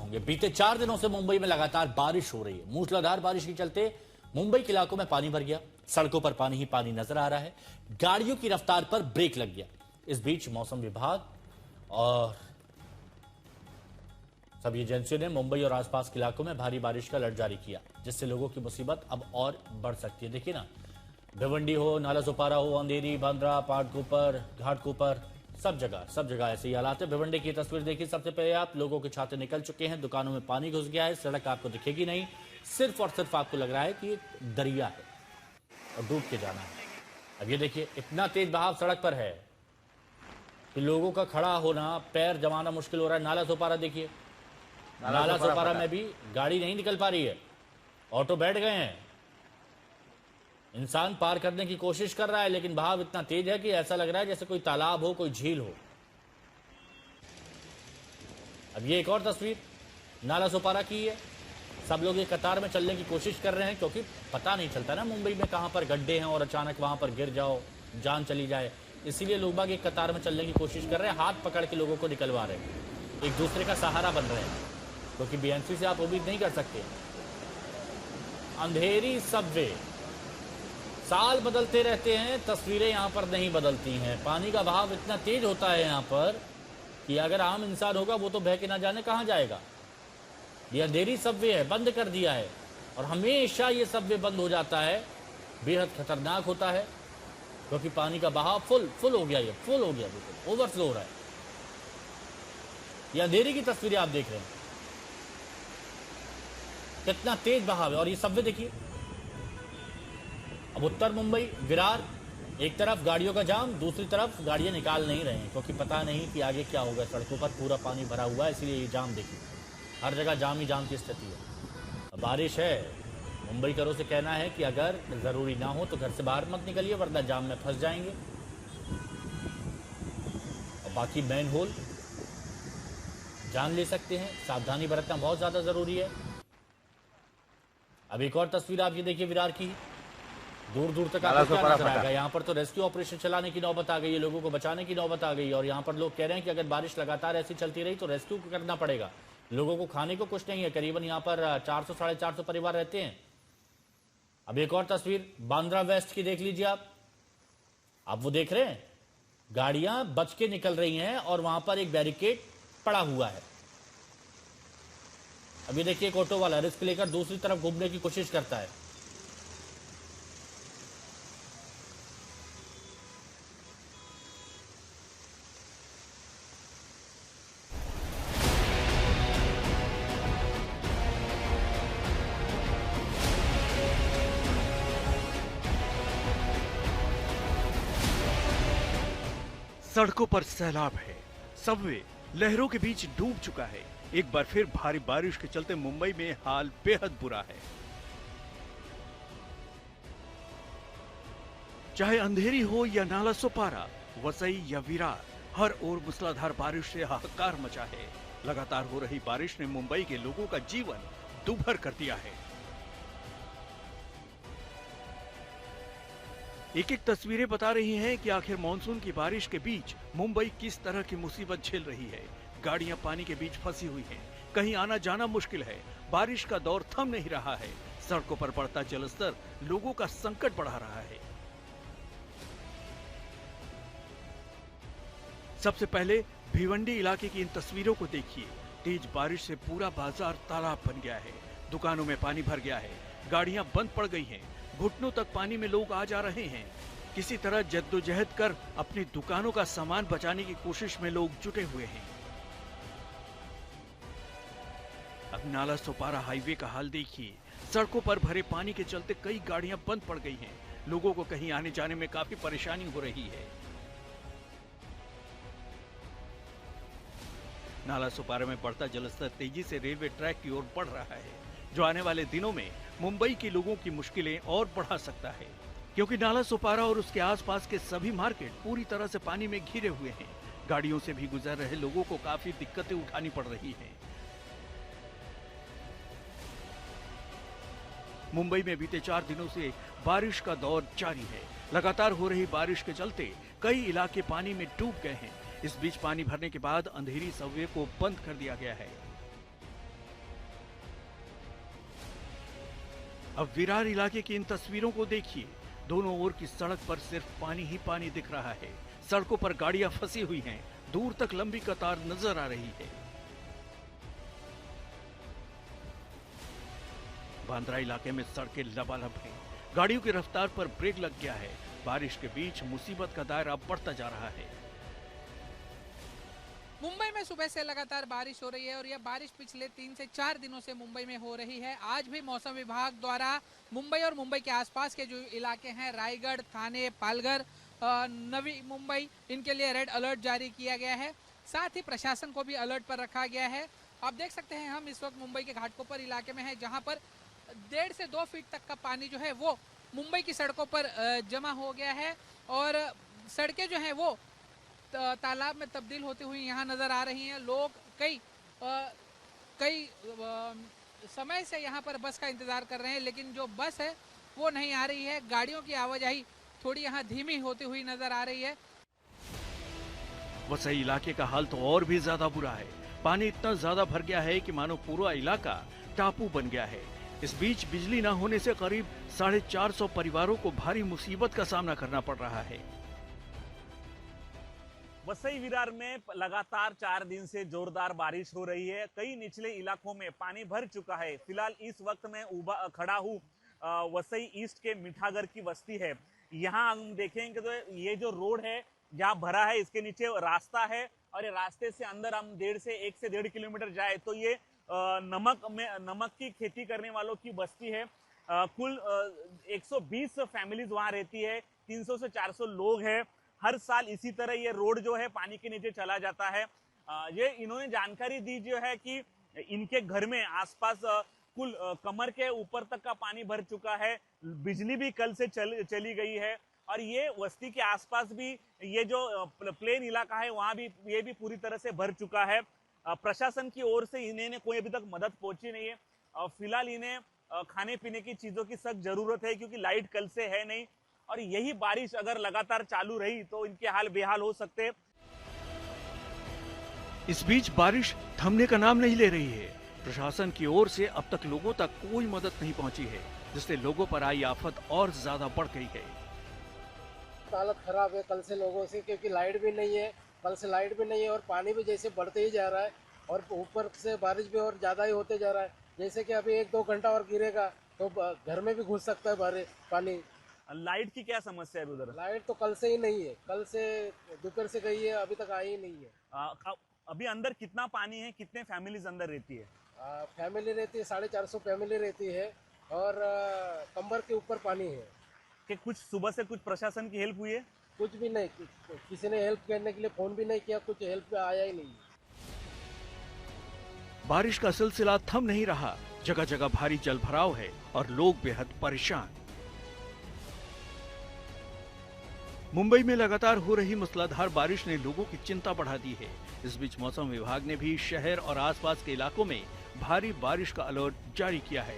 होंगे। बीते 4 दिनों से मुंबई में लगातार बारिश हो रही है। मूसलाधार बारिश के चलते मुंबई के इलाकों में पानी भर गया, सड़कों पर पानी ही पानी नजर आ रहा है, गाड़ियों की रफ्तार पर ब्रेक लग गया। इस बीच मौसम विभाग और सभी एजेंसियों ने मुंबई और आसपास के इलाकों में भारी बारिश का अलर्ट जारी किया, जिससे लोगों की मुसीबत अब और बढ़ सकती है। देखिए ना, भिवंडी हो, नाला सोपारा हो, अंधेरी, बांद्रा, पाटकोपर, घाटकोपर, सब जगह ऐसे ही हालात है। भिवंडी की तस्वीर देखिए। सबसे पहले आप लोगों के छाते निकल चुके हैं, दुकानों में पानी घुस गया है, सड़क आपको दिखेगी नहीं, सिर्फ और सिर्फ आपको लग रहा है कि दरिया है और डूब के जाना है। अब ये देखिए, इतना तेज बहाव सड़क पर है कि लोगों का खड़ा होना, पैर जमाना मुश्किल हो रहा है। नाला सोपारा देखिए, नाला सोपारा में भी गाड़ी नहीं निकल पा रही है, ऑटो बैठ गए हैं, इंसान पार करने की कोशिश कर रहा है, लेकिन बहाव इतना तेज है कि ऐसा लग रहा है जैसे कोई तालाब हो, कोई झील हो। अब ये एक और तस्वीर नाला सोपारा की है। सब लोग एक कतार में चलने की कोशिश कर रहे हैं, क्योंकि पता नहीं चलता ना मुंबई में कहां पर गड्ढे हैं और अचानक वहां पर गिर जाओ, जान चली जाए। इसीलिए लोग बाग एक कतार में चलने की कोशिश कर रहे हैं, हाथ पकड़ के लोगों को निकलवा रहे हैं, एक दूसरे का सहारा बन रहे हैं, क्योंकि बीएमसी से आप उम्मीद नहीं कर सकते। अंधेरी सबवे, साल बदलते रहते हैं, तस्वीरें यहां पर नहीं बदलती हैं। पानी का बहाव इतना तेज होता है यहां पर कि अगर आम इंसान होगा वो तो बह के ना जाने कहां जाएगा। ये अंधेरी सबवे है, बंद कर दिया है, और हमेशा ये सबवे बंद हो जाता है, बेहद खतरनाक होता है, क्योंकि पानी का बहाव फुल हो गया, ये फुल हो गया, बिल्कुल ओवरफ्लो हो रहा है। ये अंधेरी की तस्वीरें आप देख रहे हैं, कितना तेज बहाव है। और ये सबवे देखिए, अब उत्तर मुंबई विरार, एक तरफ गाड़ियों का जाम, दूसरी तरफ गाड़ियां निकाल नहीं रहे हैं, क्योंकि पता नहीं कि आगे क्या होगा। सड़कों पर पूरा पानी भरा हुआ है, इसलिए ये जाम देखिए, हर जगह जाम ही जाम की स्थिति है। बारिश है, मुंबई करों से कहना है कि अगर जरूरी ना हो तो घर से बाहर मत निकलिए, वरना जाम में फंस जाएंगे। और बाकी मैन होल जान ले सकते हैं, सावधानी बरतना बहुत ज्यादा जरूरी है। अब एक और तस्वीर आप ये देखिए विरार की, दूर दूर तक आपको क्या नजर आएगा। यहाँ पर तो रेस्क्यू ऑपरेशन चलाने की नौबत आ गई है, लोगों को बचाने की नौबत आ गई है, और यहाँ पर लोग कह रहे हैं कि अगर बारिश लगातार ऐसी चलती रही तो रेस्क्यू करना पड़ेगा। लोगों को खाने को कुछ नहीं है, करीबन यहाँ पर 400 साढ़े 400 परिवार रहते हैं। अब एक और तस्वीर बांद्रा वेस्ट की देख लीजिए आप वो देख रहे हैं, गाड़ियां बच के निकल रही हैं और वहां पर एक बैरिकेड पड़ा हुआ है। अभी देखिए, एक ऑटो वाला रिस्क लेकर दूसरी तरफ घूमने की कोशिश करता है। सड़कों पर सैलाब है, सबवे लहरों के बीच डूब चुका है। एक बार फिर भारी बारिश के चलते मुंबई में हाल बेहद बुरा है। चाहे अंधेरी हो या नाला सोपारा, वसई या विरार, हर ओर मूसलाधार बारिश से हाहाकार मचा है। लगातार हो रही बारिश ने मुंबई के लोगों का जीवन दूभर कर दिया है। एक एक तस्वीरें बता रही हैं कि आखिर मानसून की बारिश के बीच मुंबई किस तरह की मुसीबत झेल रही है। गाड़ियां पानी के बीच फंसी हुई हैं, कहीं आना जाना मुश्किल है, बारिश का दौर थम नहीं रहा है, सड़कों पर बढ़ता जलस्तर लोगों का संकट बढ़ा रहा है। सबसे पहले भिवंडी इलाके की इन तस्वीरों को देखिए। तेज बारिश से पूरा बाजार तालाब बन गया है, दुकानों में पानी भर गया है, गाड़ियां बंद पड़ गई हैं, घुटनों तक पानी में लोग आ जा रहे हैं। किसी तरह जद्दोजहद कर अपनी दुकानों का सामान बचाने की कोशिश में लोग जुटे हुए हैं। अब नाला सोपारा हाईवे का हाल देखिए, सड़कों पर भरे पानी के चलते कई गाड़ियां बंद पड़ गई हैं, लोगों को कहीं आने जाने में काफी परेशानी हो रही है। नाला सोपारा में बढ़ता जलस्तर तेजी से रेलवे ट्रैक की ओर बढ़ रहा है, जो आने वाले दिनों में मुंबई के लोगों की मुश्किलें और बढ़ा सकता है, क्योंकि नाला सोपारा और उसके आसपास के सभी मार्केट पूरी तरह से पानी में घिरे हुए हैं। गाड़ियों से भी गुजर रहे लोगों को काफी दिक्कतें उठानी पड़ रही हैं। मुंबई में बीते 4 दिनों से बारिश का दौर जारी है। लगातार हो रही बारिश के चलते कई इलाके पानी में डूब गए हैं। इस बीच पानी भरने के बाद अंधेरी सबवे को बंद कर दिया गया है। अब विरार इलाके की इन तस्वीरों को देखिए। दोनों ओर की सड़क पर सिर्फ पानी ही पानी दिख रहा है। सड़कों पर गाड़ियां फंसी हुई हैं। दूर तक लंबी कतार नजर आ रही है। बांद्रा इलाके में सड़कें लबालब हैं। गाड़ियों की रफ्तार पर ब्रेक लग गया है। बारिश के बीच मुसीबत का दायरा बढ़ता जा रहा है। मुंबई में सुबह से लगातार बारिश हो रही है और यह बारिश पिछले 3 से 4 दिनों से मुंबई में हो रही है। आज भी मौसम विभाग द्वारा मुंबई और मुंबई के आसपास के जो इलाके हैं, रायगढ़, थाने, पालघर, नवी मुंबई, इनके लिए रेड अलर्ट जारी किया गया है। साथ ही प्रशासन को भी अलर्ट पर रखा गया है। आप देख सकते हैं हम इस वक्त मुंबई के घाटकोपर इलाके में हैं, जहां पर 1.5 से 2 फीट तक का पानी जो है वो मुंबई की सड़कों पर जमा हो गया है और सड़कें जो हैं वो तालाब में तब्दील होती हुई यहाँ नजर आ रही हैं। लोग कई समय से यहाँ पर बस का इंतजार कर रहे हैं, लेकिन जो बस है वो नहीं आ रही है। गाड़ियों की आवाजाही थोड़ी यहाँ धीमी होती हुई नजर आ रही है। वसई इलाके का हाल तो और भी ज्यादा बुरा है। पानी इतना ज्यादा भर गया है कि मानो पूरा इलाका टापू बन गया है। इस बीच बिजली न होने से करीब 450 परिवारों को भारी मुसीबत का सामना करना पड़ रहा है। वसई विरार में लगातार 4 दिन से जोरदार बारिश हो रही है। कई निचले इलाकों में पानी भर चुका है। फिलहाल इस वक्त मैं खड़ा हूँ वसई ईस्ट के मिठागर की बस्ती है। यहाँ हम देखेंगे तो ये जो रोड है जहाँ भरा है, इसके नीचे रास्ता है और ये रास्ते से अंदर हम 1 से 1.5 किलोमीटर जाए तो ये नमक की खेती करने वालों की बस्ती है। कुल 120 फैमिलीज वहाँ रहती है। 300 से 400 लोग हैं। हर साल इसी तरह ये रोड जो है पानी के नीचे चला जाता है। ये इन्होंने जानकारी दी जो है कि इनके घर में आसपास कुल कमर के ऊपर तक का पानी भर चुका है। बिजली भी कल से चली गई है और ये बस्ती के आसपास भी ये जो प्लेन इलाका है वहाँ भी ये भी पूरी तरह से भर चुका है। प्रशासन की ओर से इन्हें कोई अभी तक मदद पहुंची नहीं है। फिलहाल इन्हें खाने पीने की चीजों की सख्त जरूरत है क्योंकि लाइट कल से है नहीं और यही बारिश अगर लगातार चालू रही तो इनके हाल बेहाल हो सकते हैं। इस बीच बारिश थमने का नाम नहीं ले रही है। प्रशासन की ओर से अब तक लोगों तक कोई मदद नहीं पहुंची है, जिससे लोगों पर आई आफत और ज्यादा बढ़ गई है। हालत खराब है कल से लोगों से, क्योंकि लाइट भी नहीं है। कल से लाइट भी नहीं है और पानी भी जैसे बढ़ते ही जा रहा है और ऊपर से बारिश भी और ज्यादा ही होते जा रहा है। जैसे कि अभी 1-2 घंटा और गिरेगा तो घर में भी घुस सकता है पानी। लाइट की क्या समस्या है उधर? लाइट तो कल से ही नहीं है। कल से दोपहर से गई है, अभी तक आई ही नहीं है। अभी अंदर कितना पानी है? कितने फैमिलीज अंदर रहती है? फैमिली रहती है 450 फैमिली रहती है और कमर के ऊपर पानी है। कि कुछ सुबह से कुछ प्रशासन की हेल्प हुई है? कुछ भी नहीं, किसी ने हेल्प करने के लिए फोन भी नहीं किया, कुछ हेल्प आया ही नहीं। बारिश का सिलसिला थम नहीं रहा। जगह जगह भारी जलभराव है और लोग बेहद परेशान। मुंबई में लगातार हो रही मूसलाधार बारिश ने लोगों की चिंता बढ़ा दी है। इस बीच मौसम विभाग ने भी शहर और आसपास के इलाकों में भारी बारिश का अलर्ट जारी किया है।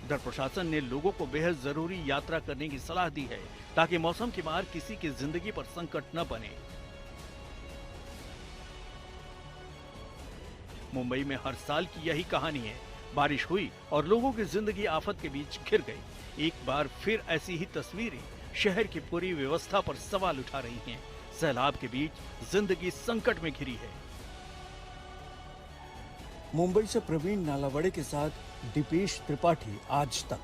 इधर प्रशासन ने लोगों को बेहद जरूरी यात्रा करने की सलाह दी है ताकि मौसम के बाहर किसी की जिंदगी पर संकट न बने। मुंबई में हर साल की यही कहानी है। बारिश हुई और लोगों की जिंदगी आफत के बीच घिर गई। एक बार फिर ऐसी ही तस्वीरें शहर की पूरी व्यवस्था पर सवाल उठा रही हैं। सैलाब के बीच जिंदगी संकट में घिरी है। मुंबई से प्रवीण नालावड़े के साथ दीपेश त्रिपाठी, आज तक।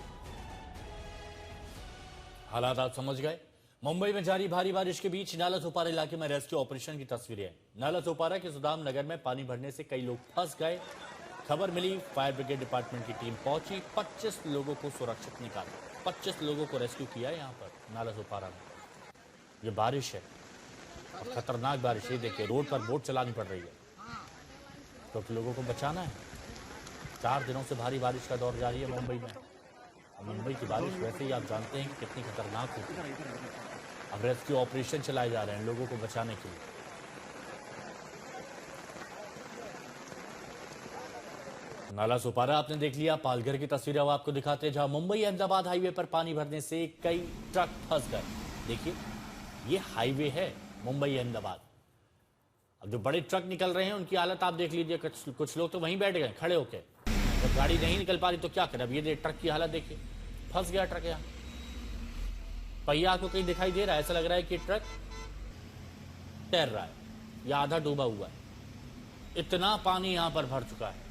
हालात आप समझ गए। मुंबई में जारी भारी बारिश के बीच नाला सोपारा इलाके में रेस्क्यू ऑपरेशन की तस्वीरें हैं। नाला सोपारा के सुदाम नगर में पानी भरने से कई लोग फंस गए। खबर मिली, फायर ब्रिगेड डिपार्टमेंट की टीम पहुंची, 25 लोगों को सुरक्षित निकाला। 25 लोगों को रेस्क्यू किया यहाँ पर नाला सोपारा में। ये बारिश है, अब खतरनाक बारिश है। देखिए रोड पर बोट चलानी पड़ रही है क्योंकि लोगों को बचाना है। 4 दिनों से भारी बारिश का दौर जारी है मुंबई में। मुंबई की बारिश वैसे ही आप जानते हैं कि कितनी खतरनाक होती है। अब रेस्क्यू ऑपरेशन चलाए जा रहे हैं लोगों को बचाने के लिए। नाला सोपारा आपने देख लिया। पालघर की तस्वीरें अब आपको दिखाते हैं जहां मुंबई अहमदाबाद हाईवे पर पानी भरने से कई ट्रक फंस गए। देखिए ये हाईवे है मुंबई अहमदाबाद। अब जो बड़े ट्रक निकल रहे हैं उनकी हालत आप देख लीजिए, कुछ लोग तो वहीं बैठ गए खड़े होके। जब गाड़ी नहीं निकल पा रही तो क्या करें। अब ये ट्रक की हालत देखिए, फंस गया ट्रक। यहाँ पहिया को कहीं दिखाई दे रहा है, ऐसा लग रहा है कि ट्रक तैर रहा है या आधा डूबा हुआ है, इतना पानी यहां पर भर चुका है।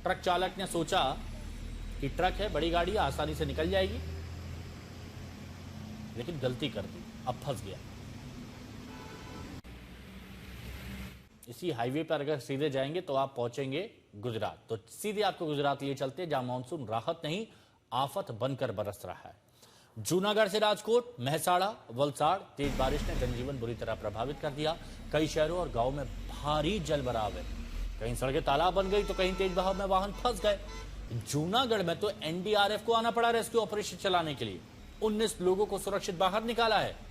ट्रक चालक ने सोचा कि ट्रक है, बड़ी गाड़ी है, आसानी से निकल जाएगी, लेकिन गलती कर दी, अब फंस गया। इसी हाईवे पर अगर सीधे जाएंगे तो आप पहुंचेंगे गुजरात। तो सीधे आपको गुजरात लिए चलते हैं, जहां मानसून राहत नहीं आफत बनकर बरस रहा है। जूनागढ़ से राजकोट, महसाड़ा, वलसाड़ तेज बारिश ने जनजीवन बुरी तरह प्रभावित कर दिया। कई शहरों और गांवों में भारी जल भराव है, कहीं सड़कें तालाब बन गई तो कहीं तेज बहाव में वाहन फंस गए। जूनागढ़ में तो एनडीआरएफ को आना पड़ा रेस्क्यू ऑपरेशन चलाने के लिए। 19 लोगों को सुरक्षित बाहर निकाला है।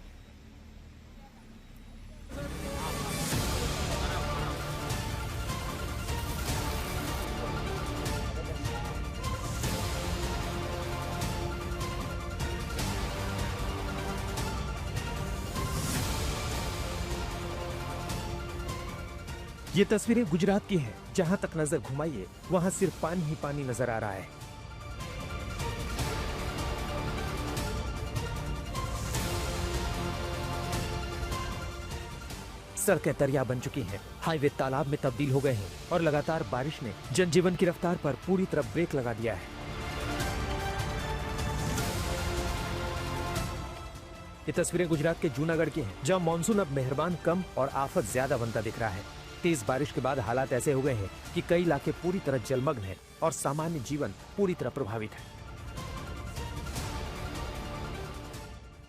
ये तस्वीरें गुजरात की हैं, जहां तक नजर घुमाइए वहां सिर्फ पानी ही पानी नजर आ रहा है। सड़कें दरिया बन चुकी हैं, हाईवे तालाब में तब्दील हो गए हैं और लगातार बारिश ने जनजीवन की रफ्तार पर पूरी तरह ब्रेक लगा दिया है। ये तस्वीरें गुजरात के जूनागढ़ की हैं, जहां मानसून अब मेहरबान कम और आफत ज्यादा बनता दिख रहा है। तेज बारिश के बाद हालात ऐसे हो गए हैं कि कई इलाके पूरी तरह जलमग्न हैं और सामान्य जीवन पूरी तरह प्रभावित है।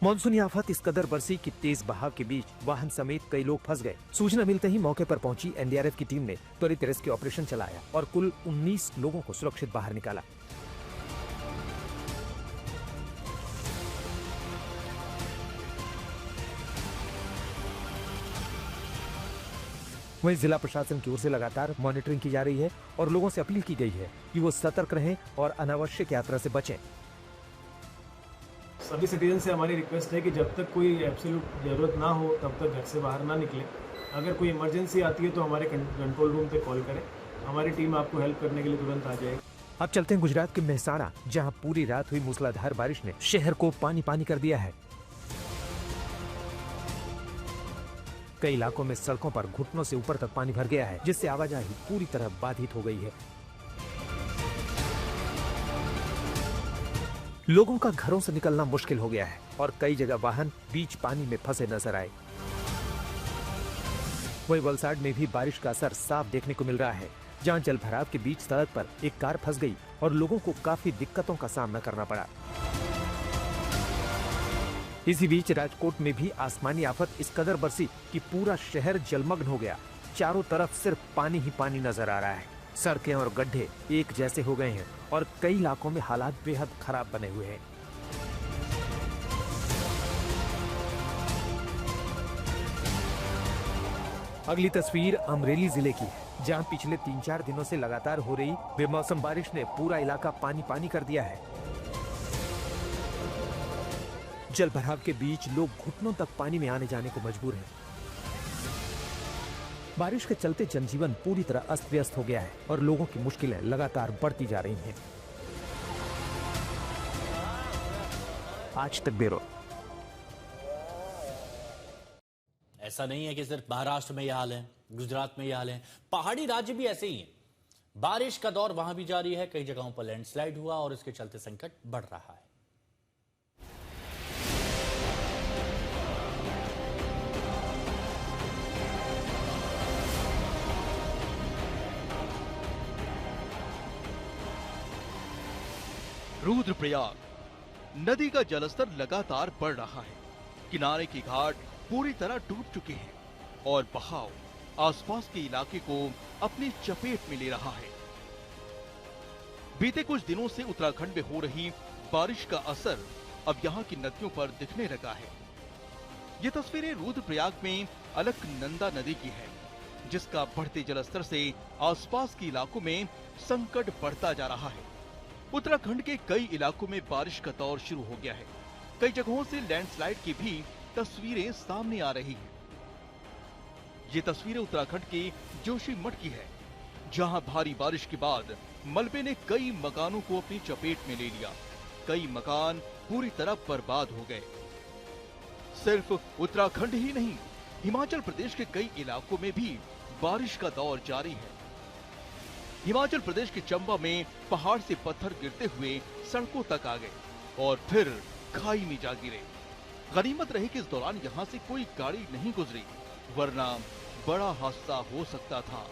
मानसूनी आफत इस कदर बरसी कि तेज बहाव के बीच वाहन समेत कई लोग फंस गए। सूचना मिलते ही मौके पर पहुंची एनडीआरएफ की टीम ने त्वरित रेस्क्यू ऑपरेशन चलाया और कुल 19 लोगों को सुरक्षित बाहर निकाला। वहीं जिला प्रशासन की ओर से लगातार मॉनिटरिंग की जा रही है और लोगों से अपील की गई है कि वो सतर्क रहें और अनावश्यक यात्रा से बचें। सभी सिटीजन से हमारी रिक्वेस्ट है कि जब तक कोई एब्सोल्यूट जरूरत ना हो तब तक घर से बाहर ना निकले। अगर कोई इमरजेंसी आती है तो हमारे कंट्रोल रूम पे कॉल करें, हमारी टीम आपको हेल्प करने के लिए तुरंत आ जाएगी। अब चलते हैं गुजरात के महसाड़ा, जहां पूरी रात हुई मूसलाधार बारिश ने शहर को पानी पानी कर दिया है। कई इलाकों में सड़कों पर घुटनों से ऊपर तक पानी भर गया है, जिससे आवाजाही पूरी तरह बाधित हो गई है। लोगों का घरों से निकलना मुश्किल हो गया है और कई जगह वाहन बीच पानी में फंसे नजर आए। वहीं वलसाड़ में भी बारिश का असर साफ देखने को मिल रहा है, जहां जल भराव के बीच सड़क पर एक कार फंस गई और लोगों को काफी दिक्कतों का सामना करना पड़ा। इसी बीच राजकोट में भी आसमानी आफत इस कदर बरसी कि पूरा शहर जलमग्न हो गया। चारों तरफ सिर्फ पानी ही पानी नजर आ रहा है। सड़कें और गड्ढे एक जैसे हो गए हैं और कई इलाकों में हालात बेहद खराब बने हुए हैं। अगली तस्वीर अमरेली जिले की है, जहां पिछले 3-4 दिनों से लगातार हो रही बेमौसम बारिश ने पूरा इलाका पानी पानी कर दिया है। जल भराव के बीच लोग घुटनों तक पानी में आने जाने को मजबूर हैं। बारिश के चलते जनजीवन पूरी तरह अस्त व्यस्त हो गया है और लोगों की मुश्किलें लगातार बढ़ती जा रही हैं। आज तक ब्यूरो। ऐसा नहीं है कि सिर्फ महाराष्ट्र में यह हाल है, गुजरात में यह हाल है, पहाड़ी राज्य भी ऐसे ही हैं। बारिश का दौर वहां भी जारी है, कई जगहों पर लैंडस्लाइड हुआ और इसके चलते संकट बढ़ रहा है। रुद्रप्रयाग नदी का जलस्तर लगातार बढ़ रहा है। किनारे की घाट पूरी तरह डूब चुके हैं और बहाव आसपास के इलाके को अपनी चपेट में ले रहा है। बीते कुछ दिनों से उत्तराखंड में हो रही बारिश का असर अब यहाँ की नदियों पर दिखने लगा है। ये तस्वीरें रुद्रप्रयाग में अलकनंदा नदी की है, जिसका बढ़ते जलस्तर से आसपास के इलाकों में संकट बढ़ता जा रहा है। उत्तराखंड के कई इलाकों में बारिश का दौर शुरू हो गया है। कई जगहों से लैंडस्लाइड की भी तस्वीरें सामने आ रही हैं। ये तस्वीरें उत्तराखंड के जोशीमठ की है, जहां भारी बारिश के बाद मलबे ने कई मकानों को अपनी चपेट में ले लिया। कई मकान पूरी तरह बर्बाद हो गए। सिर्फ उत्तराखंड ही नहीं, हिमाचल प्रदेश के कई इलाकों में भी बारिश का दौर जारी है। हिमाचल प्रदेश के चंबा में पहाड़ से पत्थर गिरते हुए सड़कों तक आ गए और फिर खाई में जा गिरे। गनीमत रही कि इस दौरान यहां से कोई गाड़ी नहीं गुजरी, वरना बड़ा हादसा हो सकता था।